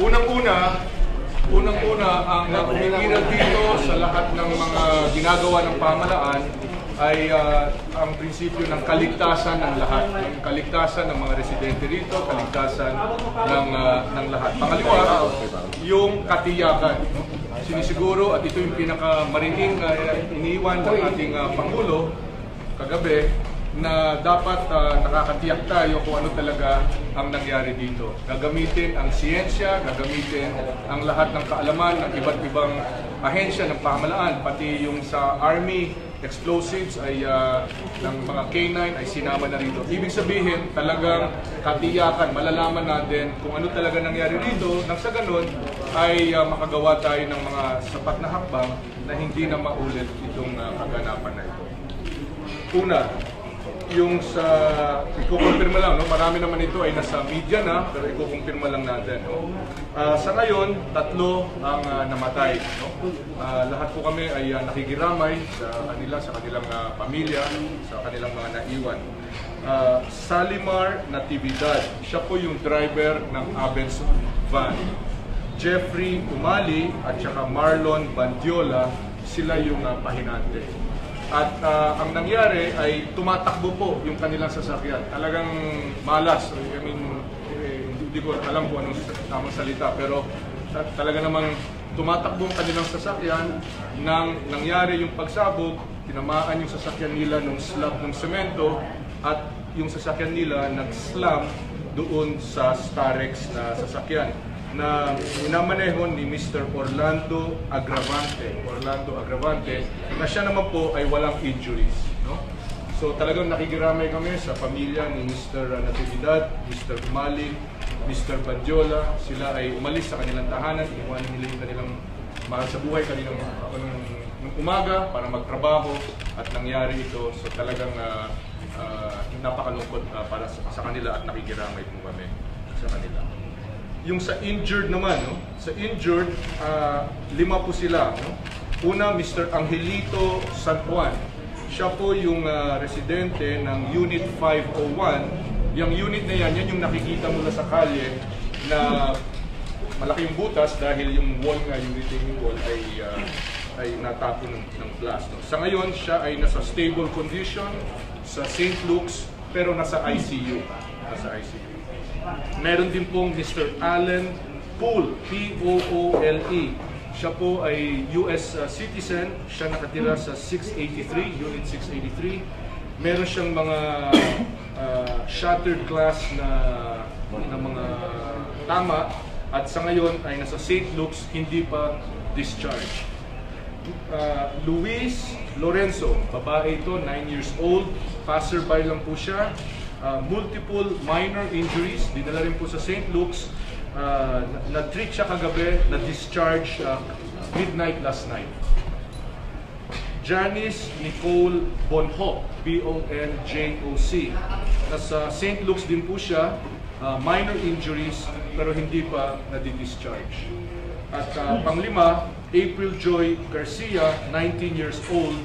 Unang-una, ang kumikiral dito sa lahat ng mga ginagawa ng pamahalaan ay ang prinsipyo ng kaligtasan ng lahat. Yung kaligtasan ng mga residente rito, kaligtasan ng lahat. Pangalawa, yung katiyakan. Sinisiguro, at ito yung pinakamariing iniwan ng ating Pangulo kagabi, na dapat nakakatiyak tayo kung ano talaga ang nangyari dito. Gagamitin ang siyensya, gagamitin ang lahat ng kaalaman ng iba't ibang ahensya ng pamahalaan, pati yung sa Army explosives ay ng mga K9 ay sinama na rito. Ibig sabihin, talagang katiyakan, malalaman natin kung ano talaga nangyari rito, nang sa ganun ay makagawa tayo ng mga sapat na hakbang na hindi na maulit itong kaganapan na ito. Una, yung sa ikukumpirma lang, no? Marami naman ito ay nasa media na, pero ikukumpirma lang natin. No? Sa ngayon, 3 ang namatay. No? Lahat po kami ay nakikiramay sa kanilang pamilya, sa kanilang mga naiwan. Salimar Natividad, siya po yung driver ng Abens van. Jeffrey Umali at saka Marlon Bandiola, sila yung pahinante. At ang nangyari ay tumatakbo po yung kanilang sasakyan. Talagang malas. I mean, hindi ko alam kung anong tamang salita, pero talaga namang tumatakbo ang kanilang sasakyan. Nang nangyari yung pagsabog, tinamaan yung sasakyan nila ng slab ng semento at yung sasakyan nila nag-slam doon sa Starex na sasakyan na minamaneho ni Mr. Orlando Agravante na siya naman po ay walang injuries. No? So talagang nakikiramay kami sa pamilya ni Mr. Natividad, Mr. Umali, Mr. Bandiola. Sila ay umalis sa kanilang tahanan, iwanan nila yung kanilang mahal sa buhay, kanilang umaga para magtrabaho at nangyari ito. So talagang napakalungkot para sa kanila at nakikiramay po kami sa kanila. Yung sa injured naman, no? Sa injured, 5 po sila. No? Una, Mr. Angelito San Juan. Siya po yung residente ng Unit 501. Yung unit na yan yung nakikita mula sa kalye na malaking butas dahil yung wall nga, yung retaining wall ay natapon ng glass. No? Sa ngayon, siya ay nasa stable condition sa St. Luke's pero nasa ICU. Meron din pong Mr. Allen Poole, P-O-O-L-E. Siya po ay US citizen. Siya nakatira sa 683, Unit 683. Meron siyang mga shattered glass na mga tama. At sa ngayon ay nasa St. Luke's, hindi pa discharged. Luis Lorenzo, babae ito, 9 years old. Passerby lang po siya. Multiple minor injuries, dinala rin po sa St. Luke's. Na-treat siya kagabi, na-discharge midnight last night. Janice Nicole Bonhoc, B-O-N-J-O-C. Nasa St. Luke's din po siya, minor injuries, pero hindi pa na-discharge. At panglima, April Joy Garcia, 19 years old.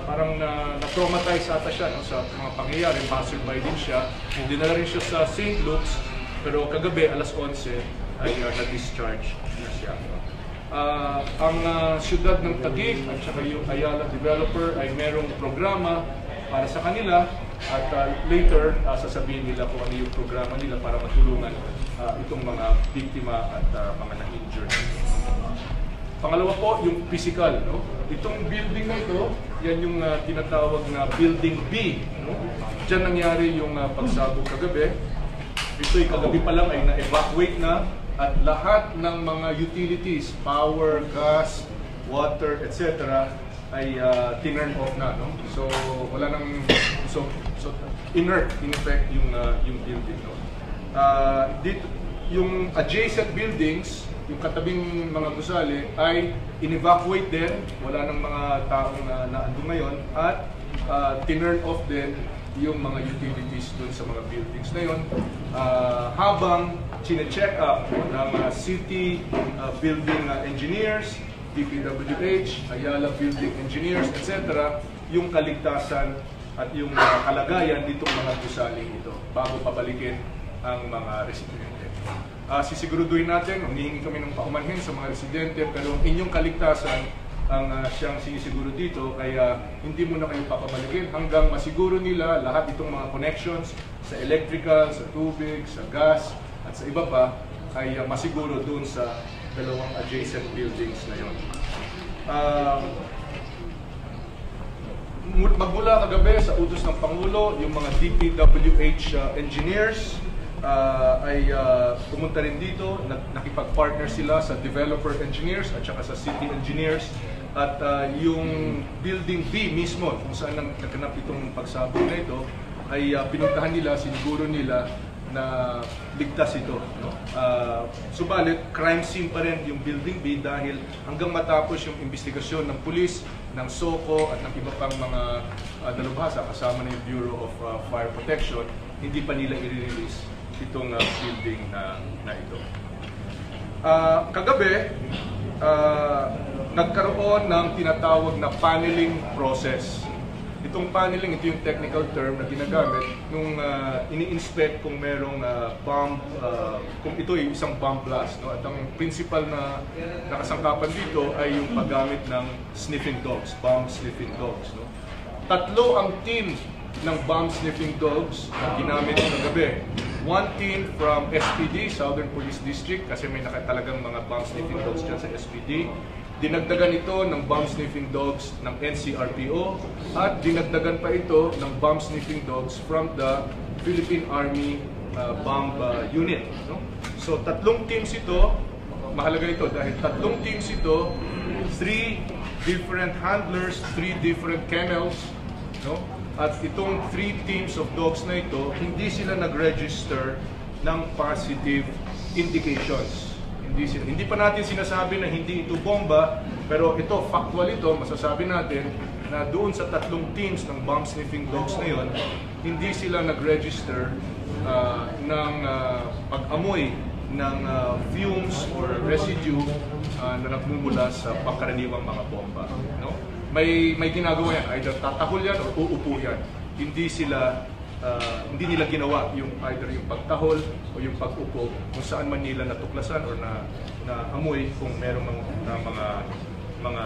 Parang na-traumatize ata siya no, sa mga pangyayari, passerby din siya. Dinala rin siya sa St. Luke's, pero kagabi alas 11 ay na-discharge na siya. Ang siyudad ng Taguig at saka yung Ayala developer ay merong programa para sa kanila at later sasabihin nila kung ano yung programa nila para matulungan itong mga biktima at mga na-injured. Pangalawa po, yung physical. No? Itong building na ito, yan yung tinatawag na Building B. No? Diyan nangyari yung pagsabog kagabi. Ito'y kagabi pa lang ay na-evacuate na at lahat ng mga utilities, power, gas, water, etc. ay tinurn off na. No? So, wala nang... So inert, in effect, yung building. No? Dito, yung adjacent buildings, yung katabing mga gusali ay in-evacuate din, wala nang mga taong naandun ngayon at tinurn off din yung mga utilities dun sa mga buildings na yun habang chine-check up ng city building engineers, DPWH, Ayala Building Engineers, etc. yung kaligtasan at yung kalagayan nitong mga gusaling ito bago pabalikin ang mga residente. Sisiguraduhin natin, humihingi kami ng paumanhin sa mga residente, pero inyong kaligtasan ang siyang sinisiguro dito, kaya hindi mo na kayo papamaligin hanggang masiguro nila lahat itong mga connections sa electrical, sa tubig, sa gas, at sa iba pa ay masiguro dun sa dalawang adjacent buildings na yun. Magmula kagabi sa utos ng Pangulo, yung mga DPWH engineers ay pumunta rin dito, nakipag-partner sila sa developer engineers at saka sa city engineers. At yung building B mismo, kung saan naganap itong pagsabog na ito, ay pinuntahan nila, siniguro nila na ligtas ito. No? Subalit, crime scene pa rin yung building B dahil hanggang matapos yung investigasyon ng pulis, ng SOCO at ng iba pang mga dalubhasa kasama na yung Bureau of Fire Protection, hindi pa nila i-release itong building na ito. Kagabi, nagkaroon ng tinatawag na paneling process. Itong paneling, ito yung technical term na ginagamit nung ini-inspect kung merong bomb, kung ito ay isang bomb blast. No? At ang principal na nakasangkapan dito ay yung paggamit ng sniffing dogs, bomb sniffing dogs. No? Tatlo ang team ng bomb sniffing dogs na ginamit kagabi. One team from SPD, Southern Police District, kasi may talagang mga bomb sniffing dogs dyan sa SPD. Dinagdagan ito ng bomb sniffing dogs ng NCRPO at dinagdagan pa ito ng bomb sniffing dogs from the Philippine Army bomb unit. No? So tatlong teams ito, mahalaga ito dahil tatlong teams ito, 3 different handlers, 3 different kennels, no? At itong 3 teams of dogs na ito, hindi sila nag-register ng positive indications. Hindi pa natin sinasabi na hindi ito bomba, pero ito, factual ito, masasabi natin na doon sa tatlong teams ng bomb sniffing dogs na yon, hindi sila nag-register ng pag-amoy ng fumes or residue na nagmumula sa pangkaraniwang mga bomba. No? May ginagawa yan, either tatahol yan o uupo yan. Hindi nila ginawa yung either yung pagtahol o yung pag-upo kung saan man nila natuklasan o na amoy kung merong mga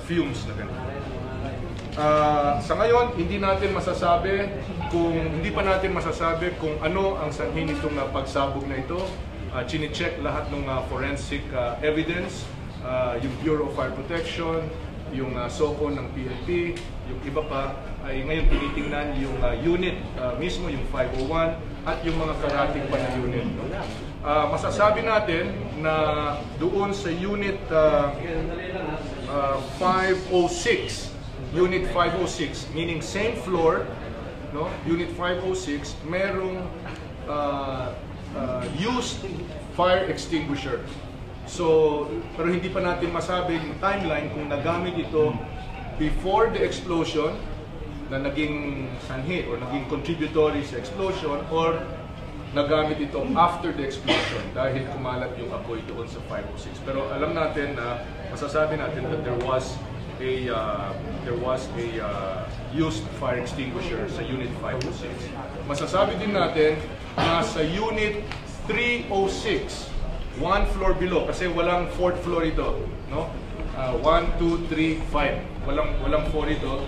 fumes na ganito. Sa ngayon, hindi pa natin masasabi kung ano ang sanhi nitong pagsabog na ito. Chine-check lahat ng forensic evidence, yung Bureau of Fire Protection, yung SOCO ng PNP, yung iba pa ay ngayon tinitingnan yung unit mismo, yung 501 at yung mga karating pa na unit. No? Masasabi natin na doon sa unit 506, unit 506, meaning same floor, no? Unit 506, merong used fire extinguisher. So, pero hindi pa natin masabi yung timeline kung nagamit ito before the explosion na naging sanhi or naging contributory sa explosion or nagamit ito after the explosion dahil kumalat yung apoy doon sa 506. Pero alam natin na masasabi natin that there was a used fire extinguisher sa unit 506. Masasabi din natin na sa unit 306, one floor below, kasi walang fourth floor ito, no? 1, 2, 3, 5. Walang 4 ito.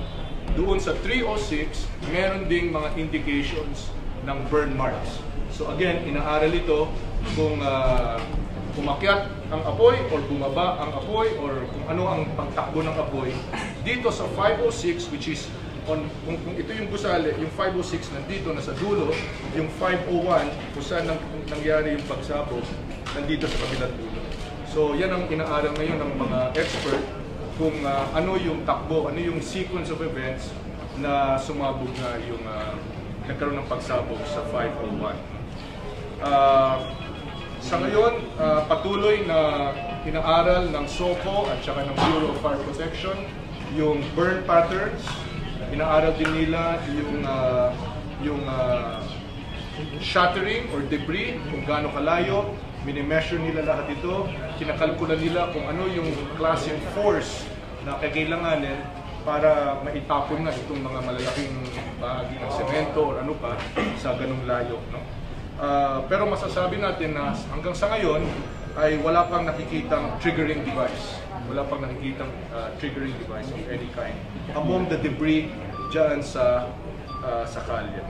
Doon sa 306, meron ding mga indications ng burn marks. So again, inaaral ito kung umakyat ang apoy or bumaba ang apoy or kung ano ang pagtakbo ng apoy. Dito sa 506, which is kung ito yung gusali, yung 506 nandito, nasa dulo, yung 501, kung saan nangyari yung pagsabog, nandito sa kabilang dulo. So yan ang inaaral ngayon ng mga expert kung ano yung takbo, ano yung sequence of events na sumabog na yung nagkaroon ng pagsabog sa 501. Sa ngayon, patuloy na inaaral ng SOCO at saka ng Bureau of Fire Protection yung burn patterns. Inaaral din nila yung shattering or debris, kung gaano kalayo. Minimeasure nila lahat ito. Kinakalkula nila kung ano yung klaseng force na kailanganin para maitapon na itong mga malalaking bahagi ng semento o ano pa sa ganung layo. No? Pero masasabi natin na hanggang sa ngayon ay wala pang nakikitang triggering device. Wala pang nakikitang triggering device of any kind among the debris dyan sa kalye.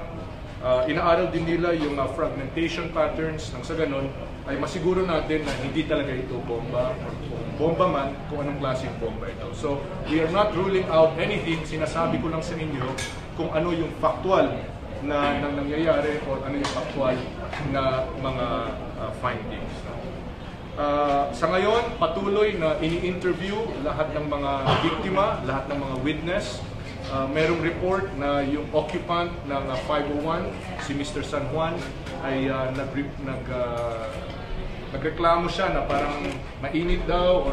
Inaaral din nila yung fragmentation patterns nang sa ganon ay masiguro natin na hindi talaga ito bomba o kung bomba man, kung anong klaseng bomba ito. So, we are not ruling out anything. Sinasabi ko lang sa inyo kung ano yung factual na nangyayari o ano yung factual na mga findings. Sa ngayon, patuloy na ini-interview lahat ng mga biktima, lahat ng mga witness. Merong report na yung occupant ng 501, si Mr. San Juan, ay nagreklamo siya na parang mainit daw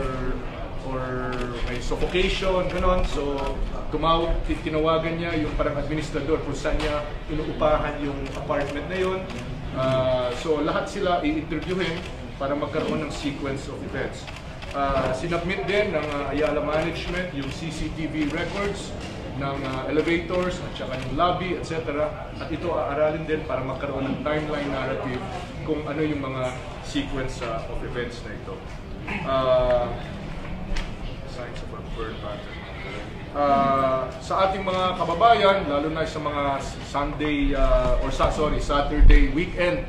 or may suffocation, gano'n. So, tinawagan niya yung parang administrador kung saan niya inuupahan yung apartment na yun. So, lahat sila i-interviewin para magkaroon ng sequence of events. Sinubmit din ng Ayala Management yung CCTV records ng elevators at saka ng lobby, etc. At ito aaralin din para magkaroon ng timeline narrative kung ano yung mga sequence of events na ito. Signs of a burn pattern. Sa ating mga kababayan, lalo na sa mga Saturday weekend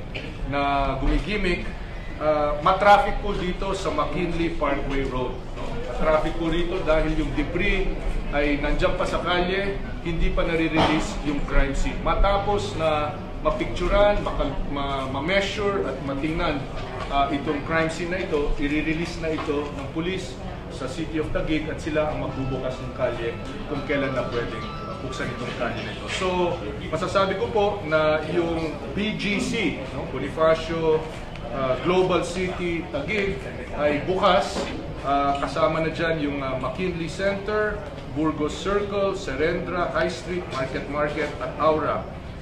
na gumigimik, matraffic po dito sa McKinley Parkway Road. Matraffic po rito dahil yung debris ay nandiyan pa sa kalye, hindi pa nare-release yung crime scene. Matapos na mapicturan, ma-measure at matingnan itong crime scene na ito, i-release na ito ng pulis sa City of Taguig at sila ang magbubukas ng kalye kung kailan na pwedeng buksan itong kalye na ito. So, masasabi ko po na yung BGC, Bonifacio Global City Taguig, ay bukas. Kasama na dyan yung McKinley Center, Burgos Circle, Serendra, High Street, Market at Aura.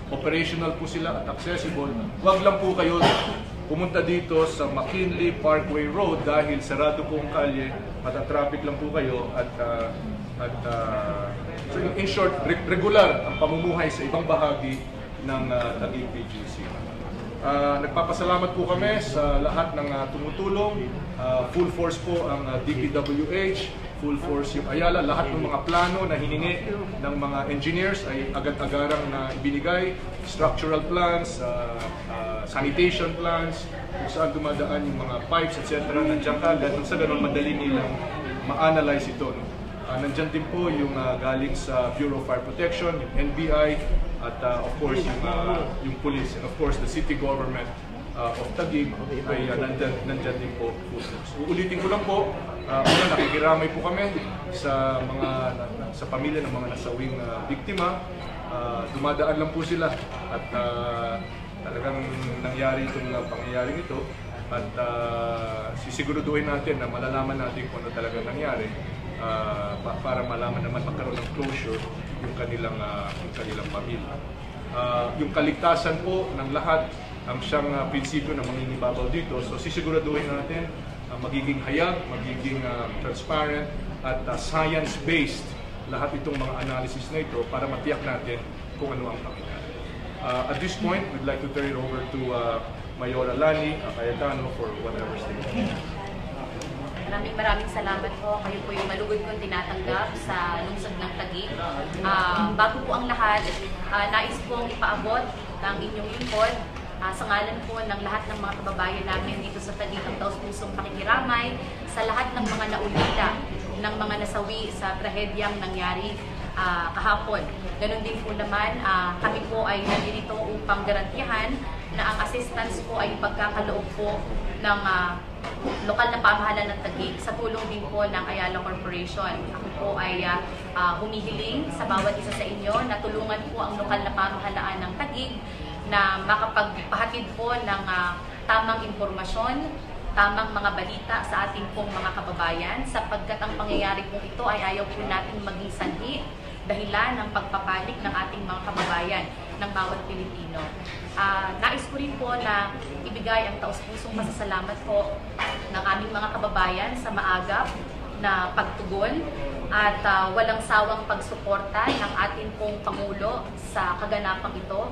Operational po sila at accessible. Huwag lang po kayo pumunta dito sa McKinley Parkway Road dahil sarado po ang kalye, matatraffic lang po kayo so in short, regular ang pamumuhay sa ibang bahagi ng Taguig BGC. Nagpapasalamat po kami sa lahat ng tumutulong. Full force po ang DPWH, full force yung Ayala. Lahat ng mga plano na hiningi ng mga engineers ay agad-agarang na ibinigay. Structural plans, sanitation plans, kung saan dumadaan yung mga pipes, etc. Nandiyan kagad. Sa ganun, madali nilang ma-analyze ito. Nandiyan din po yung galing sa Bureau of Fire Protection, yung NBI, at of course yung police, and of course the city government of Taguig ay nandyan din po. Uulitin ko lang po, nakikiramay po kami sa pamilya ng mga nasawing biktima. Dumadaan lang po sila at talagang nangyari itong pangyayaring ito at sisiguraduhin natin na malalaman natin kung ano talaga nangyari para malaman naman magkaroon ng closure yung kanilang pamilya. Yung kaligtasan po ng lahat ang siyang prinsipyo na mangingibabaw dito. So sisiguraduhin natin magiging hayag, magiging transparent at science-based lahat itong mga analysis na ito para matiyak natin kung ano ang pangyayari. At this point, we'd like to turn it over to Mayora Lani Cayetano for whatever statement. Maraming salamat po. Kayo po yung malugod kong tinatanggap sa lungsod ng Taguig. Bago po ang lahat, nais pong ipaabot ng inyong lingkod sa ngalan po ng lahat ng mga kababayan namin dito sa Taguig ang taus-pusong pakikiramay sa lahat ng mga naulila, ng mga nasawi sa trahedyang nangyari kahapon. Ganon din po naman, kami po ay nandito upang garantiyahan na ang assistance po ay pagkakaloob po ng lokal na pamahalaan ng Taguig sa tulong din po ng Ayala Corporation. Ako po ay humihiling sa bawat isa sa inyo na tulungan po ang lokal na pamahalaan ng Taguig na makapagpahatid po ng tamang impormasyon, tamang mga balita sa ating pong mga kababayan sapagkat ang pangyayari pong ito ay ayaw po natin maging sanhi dahilan ng pagpapanik ng ating mga kababayan ng bawat Pilipino. Nais ko rin po na ibigay ang taus-pusong pasasalamat po ng aming mga kababayan sa maagap na pagtugon at walang sawang pagsuporta ng ating pong Pangulo sa kaganapang ito.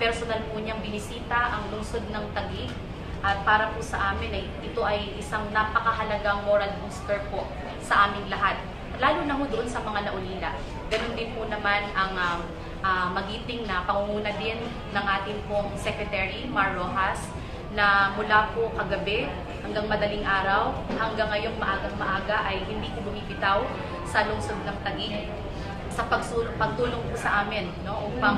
personal po niyang binisita ang lungsod ng Taguig. At para po sa amin ay ito ay isang napakahalagang moral booster po sa aming lahat. Lalo na ho doon sa mga naulila. Ganun din po naman ang magiting na pangunguna din ng ating pong Secretary Mar Rojas na mula po kagabi hanggang madaling araw, hanggang ngayong maagang maaga ay hindi po bumibitaw sa lungsod ng Taguig sa pagtulong po sa amin, no, upang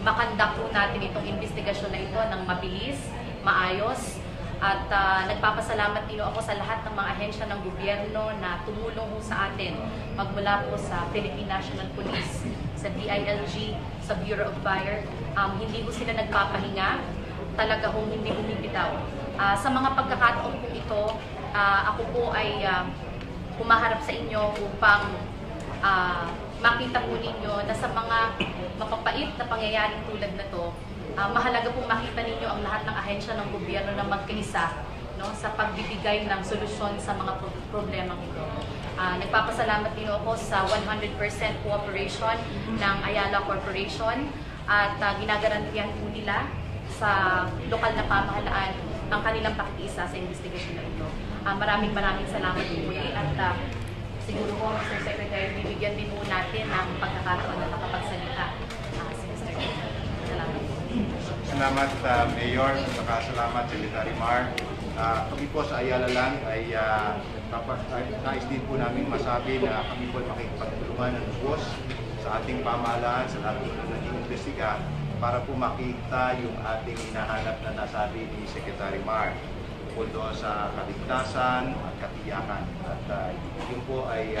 makandak po natin itong investigasyon na ito ng mabilis, maayos, at nagpapasalamat din ako sa lahat ng mga ahensya ng gobyerno na tumulong po sa atin, magmula po sa Philippine National Police, sa DILG, sa Bureau of Fire. Hindi po sila nagpapahinga, talaga hong hindi bumibitaw. Sa mga pagkakataon po ito, ako po ay humaharap sa inyo upang makita po ninyo na sa mga mapapait na pangyayaring tulad na to, mahalaga po makita ninyo ang lahat ng ahensya ng gobyerno na magkaisa, no, sa pagbibigay ng solusyon sa mga problemang ito. Nagpapasalamat din ako sa 100% cooperation ng Ayala Corporation at ginagarantiyan po nila sa lokal na pamahalaan ang kanilang pakikiisa sa investigasyon na ito. Maraming salamat po muli at siguro po, Mr. Secretary, bibigyan din po natin ng pagkakataon na makapagsalita si Mr. Salamat po. Salamat Mayor, at salamat Secretary Mar. Kami po sa Ayala Land ay nais din po namin masabi na kami po makikipagtulungan ng lubos sa ating pamahalaan, sa lahat ng nag-iimbestiga para po makita yung ating hinahanap na nasabi ni Secretary Mar tungkol doon sa kaligtasan at katiyakan. At yun po ay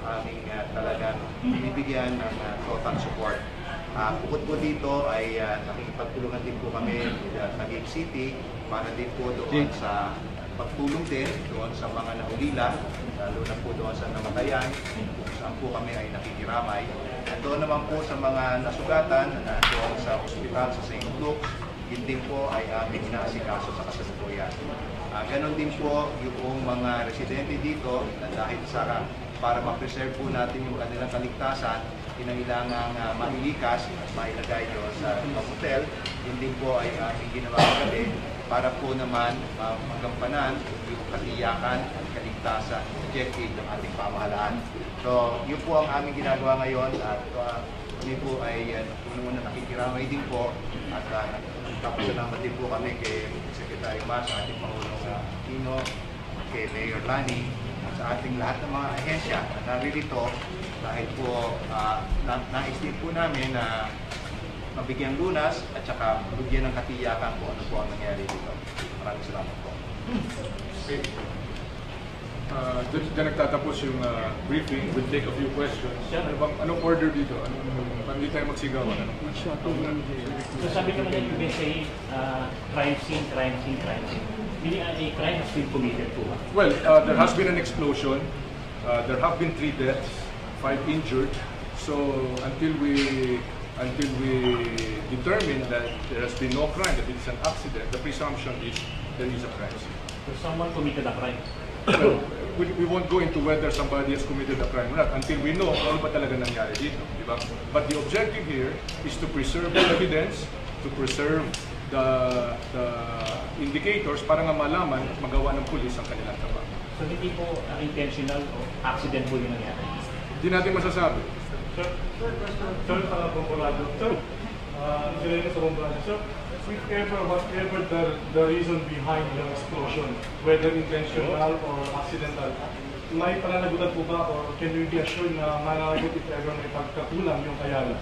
aming talagang binibigyan ng total support. Bukod po dito ay nakikipagtulungan din po kami sa Taguig City para din po doon sa pagtulong din doon sa mga naulila, lalo na po doon sa namatayan, saan po kami ay nakikiramay. At doon naman po sa mga nasugatan doon sa ospital sa St. Luke, yun din po ay aming inaasikaso sa kasalukuyan. Ganon din po yung mga residente dito na dahil para ma-preserve po natin yung kanilang kaligtasan, kinailangang mailikas at mailagay doon sa hotel. Yun din po ay aming ginawa kagabi para po naman magampanan yung katiyakan at kaligtasan objective ng ating pamahalaan. So, yun po ang aming ginagawa ngayon at kami po ay una nakikiramay din po at nagpapasalamat din po kami kay Secretary Mas, ating Pangulong Aquino, kay Mayor Lani, at sa ating lahat ng mga ahensya na naririto dahil po nais din po namin na mabigyang lunas at saka bigyan ng katiyakan po ano po ang nangyari dito. Maraming salamat po. Okay. Diyan nagtatapos yung briefing. We'll take a few questions. Anong order dito? Hindi tayo magsigawan. So sabi naman ng USA, crime scene. Meaning a crime has been committed po. Well, there has been an explosion. There have been 3 deaths, 5 injured. So until we determine that there has been no crime, that it's an accident, the presumption is there is a crime scene. So someone committed a crime. Well, we won't go into whether somebody has committed a crime or not until we know ano ba talaga nangyari dito, di ba? But the objective here is to preserve the evidence, to preserve the indicators para nga malaman at magawa ng pulis ang kanilang trabaho. So hindi po intentional o accident po yung nangyari? Hindi natin masasabi. Sir, Bombolado. Sir, Jeremy sa Bombolado. Sir, whatever the reason behind the explosion, whether intentional or accidental, may pananagutan po ba or can we be assured na mananagot if ever may pagkakulang yung Ayala?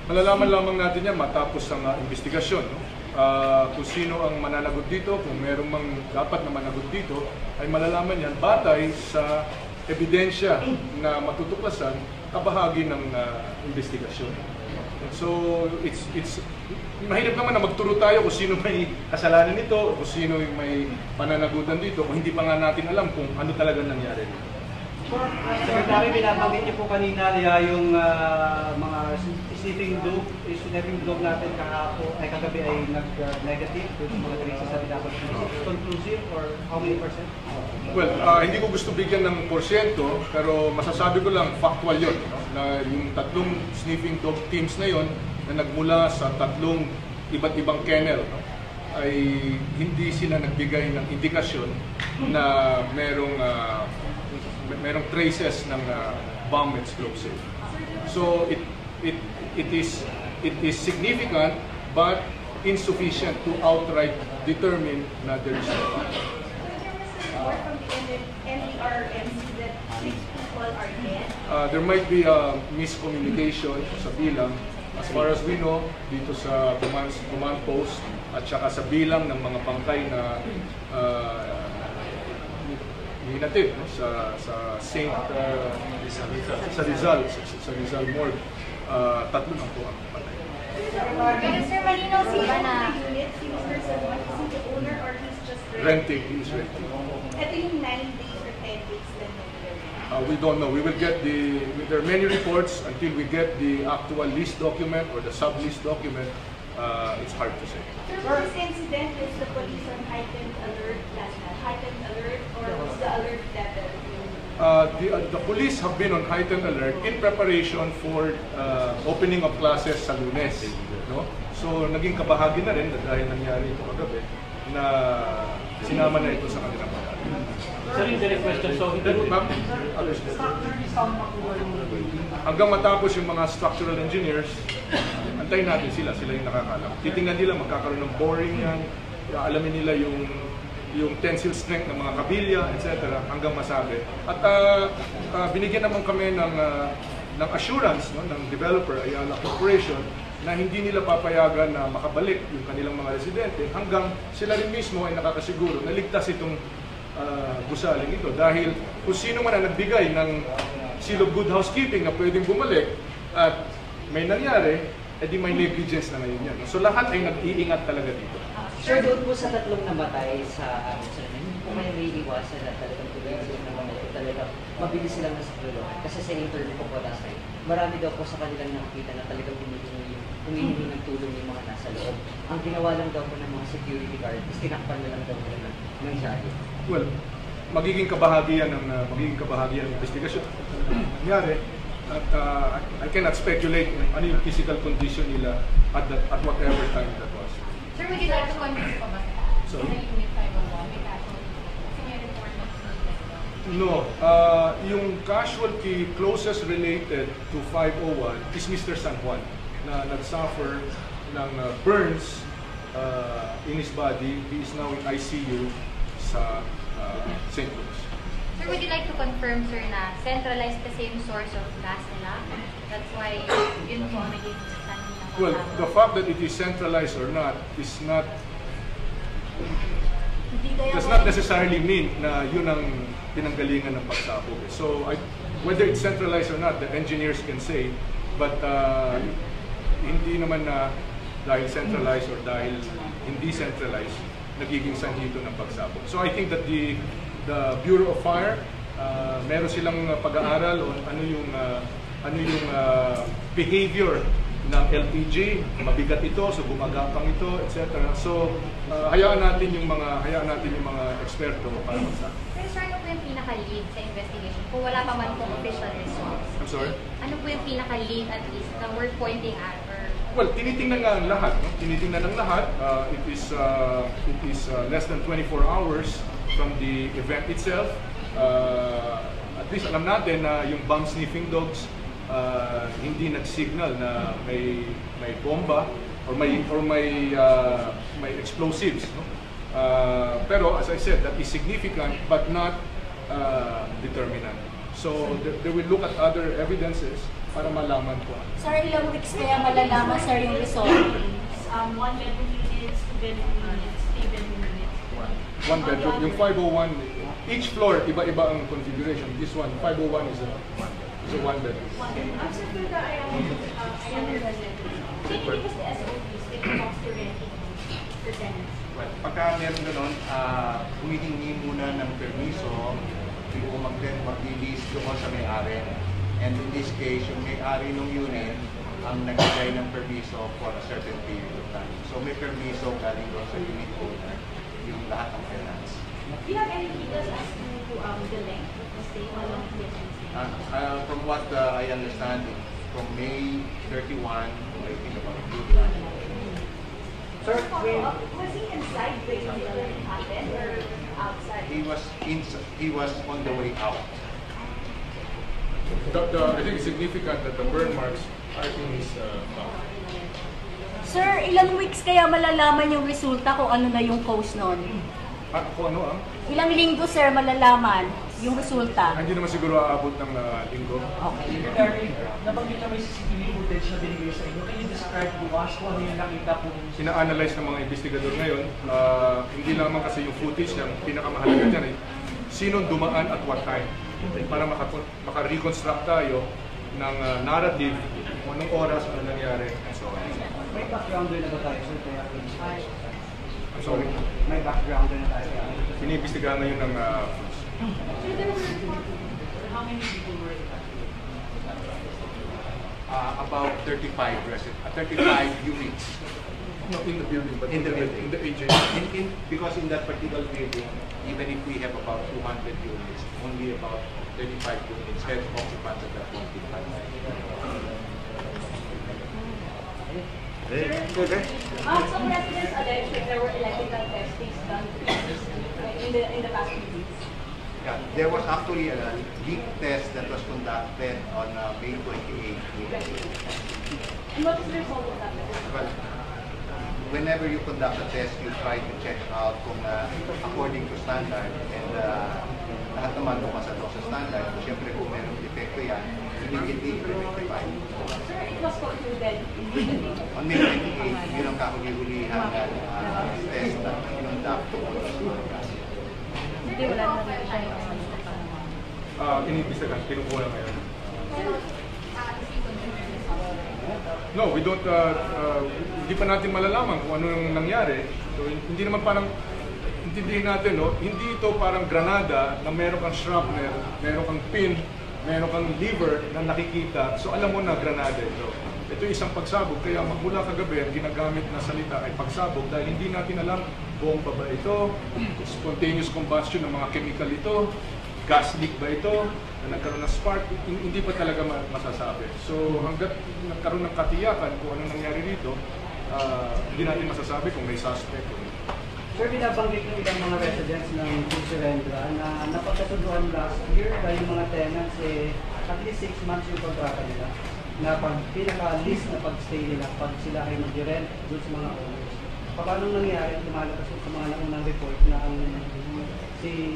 Malalaman lamang natin yan matapos ang investigasyon. No? Kung sino ang mananagot dito, kung meron mang dapat na managot dito, ay malalaman yan batay sa ebidensya na matutuklasan kabahagi ng investigasyon. So, it's mahirap naman na magturo tayo kung sino may kasalanan nito, kung sino may pananagutan dito, kung hindi pa nga natin alam kung ano talaga nangyari dito. Secretary, binabanggit niyo po kanina yung mga sniffing dog natin kagabi ay nag-negative dun sa mga traces na dapat conclusive or how many percent? Well, hindi ko gusto bigyan ng porsyento, pero masasabi ko lang factual yun. No? Na yung 3 sniffing dog teams na yon na nagmula sa 3 iba't ibang kennel, no, ay hindi sila nagbigay ng indikasyon na merong traces ng bomb explosive. So it is significant but insufficient to outright determine na there is no bomb. Report from the NDRMC that 6 people are dead. There might be a miscommunication sa bilang. As far as we know, dito sa command post at saka sa bilang ng mga bangkay na hinatid, no, sa St. sa Rizal Morgue, 3 lang po ang patay. Pero sir, malinaw sino ang unit, si Mr. Salman, is he the owner or he's just Renting, he's renting. Ito yung 9 days or 10 days lang na We don't know. We will get there are many reports. Until we get the actual lease document or the sub-lease document, it's hard to say. Sir, for this incident, is the police on heightened alert last night? Heightened alert or was the alert level? The police have been on heightened alert in preparation for opening of classes sa Lunes. No? So naging kabahagi na rin dahil nangyari ito kagabi na sinama na ito sa kanilang pagkakas. Sir, yung direct question, so hindi mo... Hanggang matapos yung mga structural engineers, antayin natin sila yung nakakalam. Titingnan nila, magkakaroon ng boring yan, alamin nila yung tensile strength ng mga kabilya, etc. hanggang masabi. At binigyan naman kami ng assurance, no, ng developer, Ayala Corporation, na hindi nila papayagan na makabalik yung kanilang mga residente hanggang sila rin mismo ay nakakasiguro na ligtas itong gusaling ito. Dahil kung sino man ang nagbigay ng seal of good housekeeping na pwedeng bumalik at may nangyari, edi may negligence na ngayon yan. So lahat ay nag-iingat talaga dito. Sir, doon po sa 3 namatay sa hindi po kayo may iwasan na talagang tuloy sila namatay po talaga mabilis silang nasa tulungan. Kasi sa interview po po last time, marami daw po sa kanilang nakikita na talagang humihingi ng tulong yung mga nasa loob. Ang ginawa lang daw po ng mga security guard is tinakpan na lang daw po ng shadow. Well, magiging kabahagian ng investigasyon. Nangyari, at I cannot speculate kung ano yung physical condition nila at whatever time that was. Sir, would you like to confirm po ba? Sorry? Sa Unit 501, may casualty. Kasi may report na No, yung casualty closest related to 501 is Mr. San Juan na nag-suffer ng burns in his body. He is now in ICU sa St. Louis. Sir, would you like to confirm, sir, na centralized kasi yung source of gas nila? That's why yun po ang naging standing na Well, the fact that it is centralized or not does not necessarily mean na yun ang pinanggalingan ng pagsabog. So, whether it's centralized or not, the engineers can say, but hindi naman na dahil centralized or dahil hindi centralized, nagiging sanhi ito ng pagsabog. So, I think that the Bureau of Fire, meron silang pag-aaral o ano yung behavior ng LPG, mabigat ito, so gumagapang ito, etc. So, hayaan natin yung mga eksperto para magsabi. Pero sir, ano po yung pinaka-lead sa investigation? Kung wala pa man pong official results. I'm sorry? Ano po yung pinaka-lead at least na we're pointing at? Or... Well, tinitingnan nga ang lahat. No? Tinitingnan ang lahat. It is less than 24 hours from the event itself. At least alam natin na yung bomb sniffing dogs hindi nag-signal na may bomba or may explosives, no? Pero as I said, that is significant but not determinant. So they will look at other evidences para malaman ko. Sir, ilang weeks kaya malalaman, sir, yung result? 1 bedroom units, 2 bedroom units, 3 bedroom units. One bedroom. Yung 501, each floor, iba-iba ang configuration. This one, 501 is a one bedroom. After the Ayala resident, can you give us the SOPs when it comes to renting for tenants? Well, pagka meron gano'n, humihingi muna ng permiso kung mag-release doon sa may-ari. And in this case, yung may-ari ng unit ang nagbigay ng permiso for a certain period of time. So may permiso galing doon sa unit owner, yung lahat ng tenants. Do you have any details as to the length of the stay? How long it will stay? From what I understand, from May 31 to I think about June 9. Sir, Was he inside the incident when it happened or outside? He was on the way out. I think it's significant that the burn marks are in his mouth. Sir, ilang weeks kaya malalaman yung resulta kung ano na yung cause nun? Kung ano Ilang linggo, sir, malalaman yung resulta? hindi naman siguro aabot ng linggo. Okay. Secretary, nabanggit na may CCTV footage na binigay sa inyo. Can you describe to us kung ano yung nakita po ninyo? Ina-analyze ng mga investigador ngayon. Hindi lamang kasi yung footage na pinakamahalaga dyan ay sinong dumaan at what time. Para maka-reconstruct tayo ng narrative kung anong oras, ano nangyari, and so on. may backgrounder na ba tayo, sir? Kaya, I'm sorry. may backgrounder na tayo. Iniimbestigahan ngayon ng How many people were in that? About 35 units. not in the building, but In the building. in the AJ. Because in that particular building, even if we have about 200 units, only about 35 units had occupants at that point in time. Some residents alleged that there were electrical testings done in the past few weeks. Yeah, there was actually a leak test that was conducted on May 28th. And what is the result of that? Well, whenever you conduct a test, you try to check out kung according to standard and lahat naman pumasok sa standard. Siyempre kung mayroong defecto yan, immediately rectify. Sir, it was concluded immediately. On May 28th, yun ang kahuli-hulihan na test na kinonduct tungkol sa mga gas. Hindi, wala naman tayo. Iniimbestigahan, kinukuha na ngayon. No, we don't, hindi pa natin malalaman kung ano yung nangyari. So, hindi naman parang, intindihin natin, no? Hindi ito parang granada na meron kang shrapnel, meron kang pin, meron kang lever na nakikita. So, alam mo na granada ito. Ito yung isang pagsabog, kaya magmula kagabi, ang ginagamit na salita ay pagsabog dahil hindi natin alam bomba ba ito, spontaneous combustion ng mga chemical ito, gas leak ba ito, na nagkaroon ng spark, hindi pa talaga masasabi. So hanggat nagkaroon ng katiyakan kung anong nangyari dito, hindi natin masasabi kung may suspect. Sir, binabanggit ng ibang mga residents ng Surrendra na napagkasunduan last year dahil yung mga tenants at least 6 months yung kontrata nila na pag pinaka-list na pag-stay nila pag sila ay mag-rent doon sa mga owners. Paano nangyari, lumalabas sa mga naunang report na ang si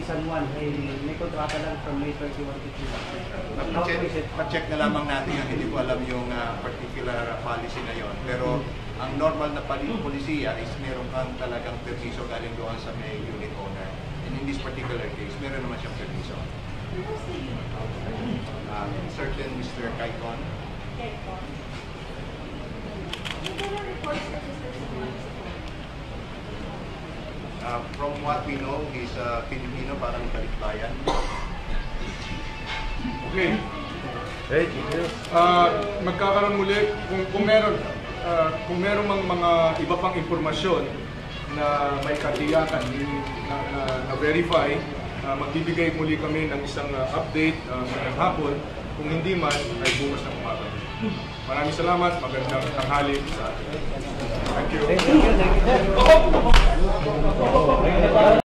San Juan ay may kontrata lang from May 31 to June. Pa-check na lamang natin yan. Hindi ko alam yung particular policy na yon. Pero ang normal na polisiya is meron kang talagang permiso galing doon sa may unit owner. And in this particular case, meron naman siyang permiso. Certain Mr. Kaikon. From what we know, he's Filipino, parang Balikbayan. Okay. Magkakaroon muli kung meron mga iba pang impormasyon na may katiyakan na verify, magbibigay muli kami ng isang update sa hapon. Kung hindi man, ay bukas na umaga. Maraming salamat. Magandang tanghali sa atin. Thank you.